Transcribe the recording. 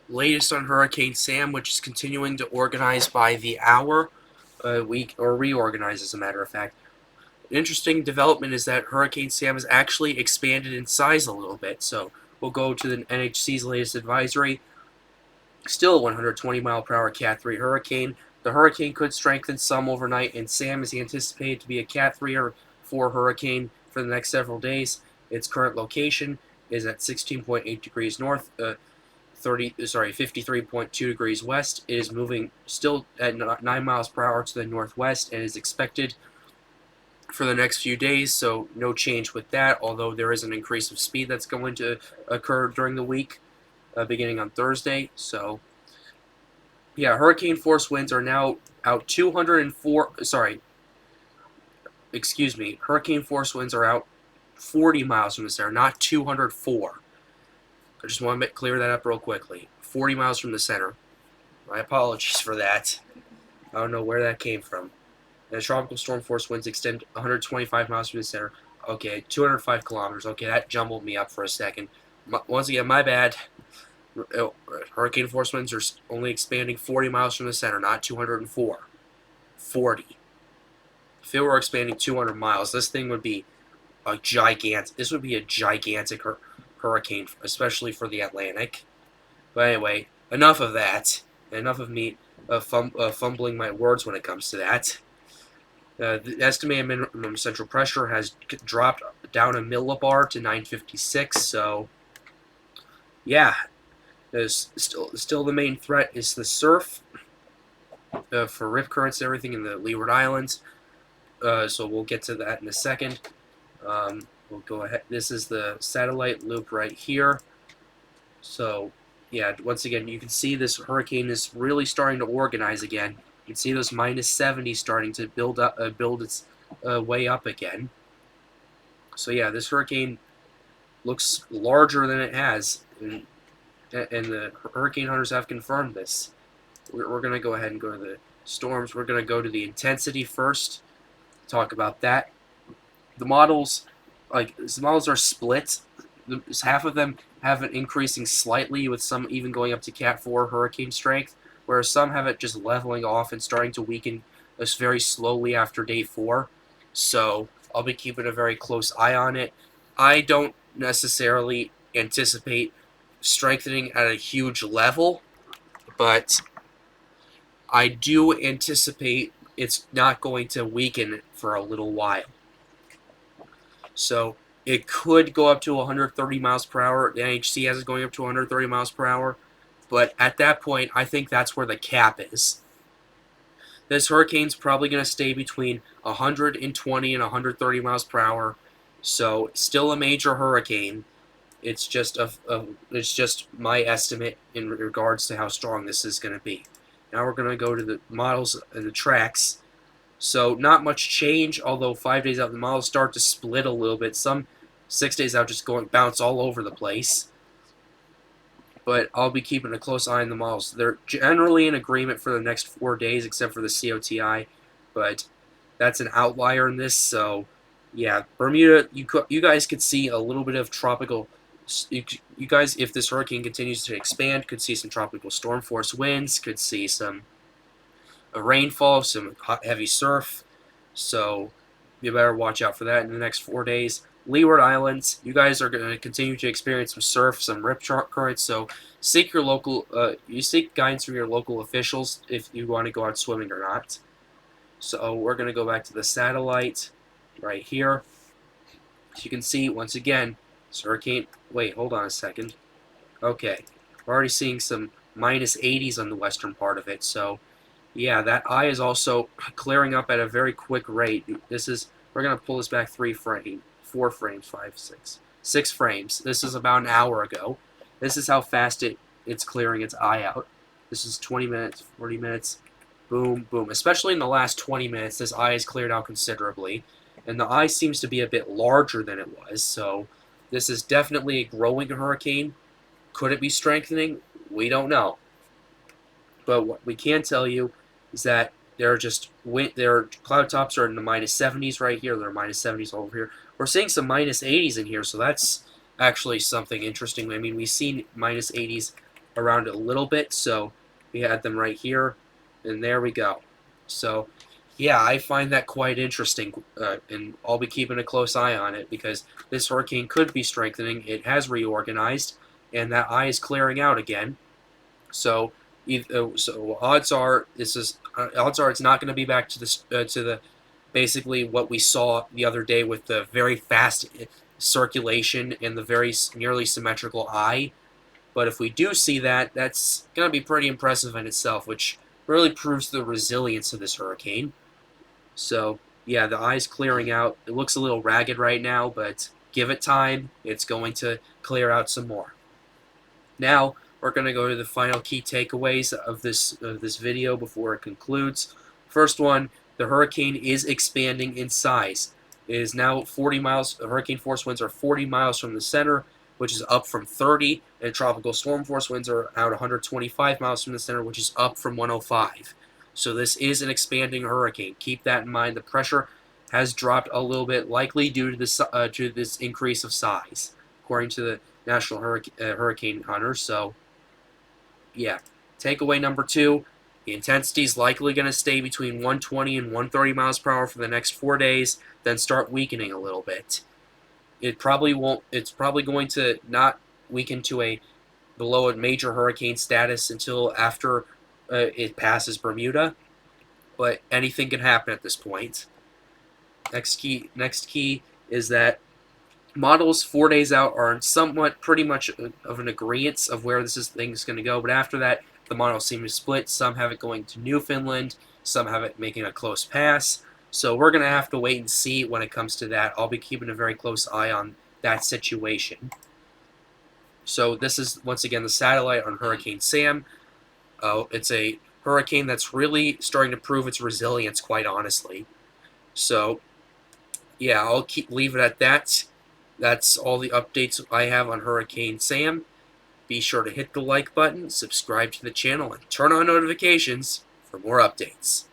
latest on Hurricane Sam, which is continuing to organize by the hour, reorganize as a matter of fact. An interesting development is that Hurricane Sam has actually expanded in size a little bit. So we'll go to the NHC's latest advisory. Still a 120 mile per hour Cat 3 hurricane. The hurricane could strengthen some overnight, and Sam is anticipated to be a Cat 3 or 4 hurricane for the next several days. Its current location is at 16.8 degrees north, 53.2 degrees west. It is moving still at 9 miles per hour to the northwest and is expected for the next few days, so no change with that, although there is an increase of speed that's going to occur during the week, beginning on Thursday. So, yeah, hurricane force winds are now out 204. Sorry, excuse me. Hurricane force winds are out 40 miles from the center, not 204. I just want to clear that up real quickly. 40 miles from the center. My apologies for that. I don't know where that came from. The tropical storm force winds extend 125 miles from the center. Okay, 205 kilometers. Okay, that jumbled me up for a second. Once again, my bad. Hurricane force winds are only expanding 40 miles from the center, not 204. 40. If it were expanding 200 miles, this thing would be a gigantic. This would be a gigantic hurricane, especially for the Atlantic. But anyway, enough of that. Enough of me fumbling my words when it comes to that. The estimated minimum central pressure has dropped down a millibar to 956. So, yeah, there's still the main threat is the surf for rip currents and everything in the Leeward Islands. So we'll get to that in a second. We'll go ahead. This is the satellite loop right here. So, yeah, once again, you can see this hurricane is really starting to organize again. You can see those minus 70 starting to build its way up again. So yeah, this hurricane looks larger than it has, and the hurricane hunters have confirmed this. We're going to go ahead and go to the storms. We're going to go to the intensity first. Talk about that. The models are split. Half of them have it increasing slightly, with some even going up to Cat 4 hurricane strength, whereas some have it just leveling off and starting to weaken just very slowly after day 4. So I'll be keeping a very close eye on it. I don't necessarily anticipate strengthening at a huge level, but I do anticipate it's not going to weaken for a little while. So it could go up to 130 miles per hour. The NHC has it going up to 130 miles per hour. But at that point, I think that's where the cap is. This hurricane's probably going to stay between 120 and 130 miles per hour. So still a major hurricane. It's just my estimate in regards to how strong this is going to be. Now we're going to go to the models and the tracks. So not much change, although 5 days out the models start to split a little bit. Some 6 days out just bounce all over the place. But I'll be keeping a close eye on the models. They're generally in agreement for the next 4 days, except for the COTI. But that's an outlier in this. So yeah, Bermuda, you guys could see a little bit of tropical. You guys, if this hurricane continues to expand, could see some tropical storm force winds. Could see some rainfall, some heavy surf. So you better watch out for that in the next 4 days. Leeward Islands, you guys are going to continue to experience some surf, some rip currents. So seek guidance from your local officials if you want to go out swimming or not. So we're going to go back to the satellite right here. As you can see, once again, this hurricane. Wait, hold on a second. Okay, we're already seeing some minus 80s on the western part of it. So yeah, that eye is also clearing up at a very quick rate. We're going to pull this back 4 frames, 5, 6. 6 frames. This is about an hour ago. This is how fast it's clearing its eye out. This is 20 minutes, 40 minutes. Boom, boom. Especially in the last 20 minutes, this eye has cleared out considerably. And the eye seems to be a bit larger than it was. So this is definitely a growing hurricane. Could it be strengthening? We don't know. But what we can tell you is that their cloud tops are in the minus 70s right here. They're minus 70s all over here. We're seeing some minus 80s in here, so that's actually something interesting. I mean, we've seen minus 80s around it a little bit. So we had them right here, and there we go. So yeah, I find that quite interesting, and I'll be keeping a close eye on it because this hurricane could be strengthening. It has reorganized, and that eye is clearing out again. So, so odds are it's not going to be back to the basically what we saw the other day with the very fast circulation and the very nearly symmetrical eye. But if we do see that, that's going to be pretty impressive in itself, which really proves the resilience of this hurricane. So, yeah, the eye's clearing out. It looks a little ragged right now, but give it time. It's going to clear out some more. Now, we're going to go to the final key takeaways of this video before it concludes. First one, the hurricane is expanding in size. It is now 40 miles. The hurricane force winds are 40 miles from the center, which is up from 30, and tropical storm force winds are out 125 miles from the center, which is up from 105. So this is an expanding hurricane. Keep that in mind. The pressure has dropped a little bit, likely due to this increase of size, according to the National Hurricane Hunters. So, yeah. Takeaway number 2, the intensity is likely going to stay between 120 and 130 miles per hour for the next 4 days, then start weakening a little bit. It probably won't. It's probably going to not weaken to a below a major hurricane status until after it passes Bermuda, but anything can happen at this point. Next key is that models 4 days out are somewhat pretty much of an agreement of where thing's going to go, but after that, the models seem to split. Some have it going to Newfoundland, some have it making a close pass. So we're going to have to wait and see when it comes to that. I'll be keeping a very close eye on that situation. So this is, once again, the satellite on Hurricane Sam. It's a hurricane that's really starting to prove its resilience, quite honestly. So, yeah, I'll leave it at that. That's all the updates I have on Hurricane Sam. Be sure to hit the like button, subscribe to the channel, and turn on notifications for more updates.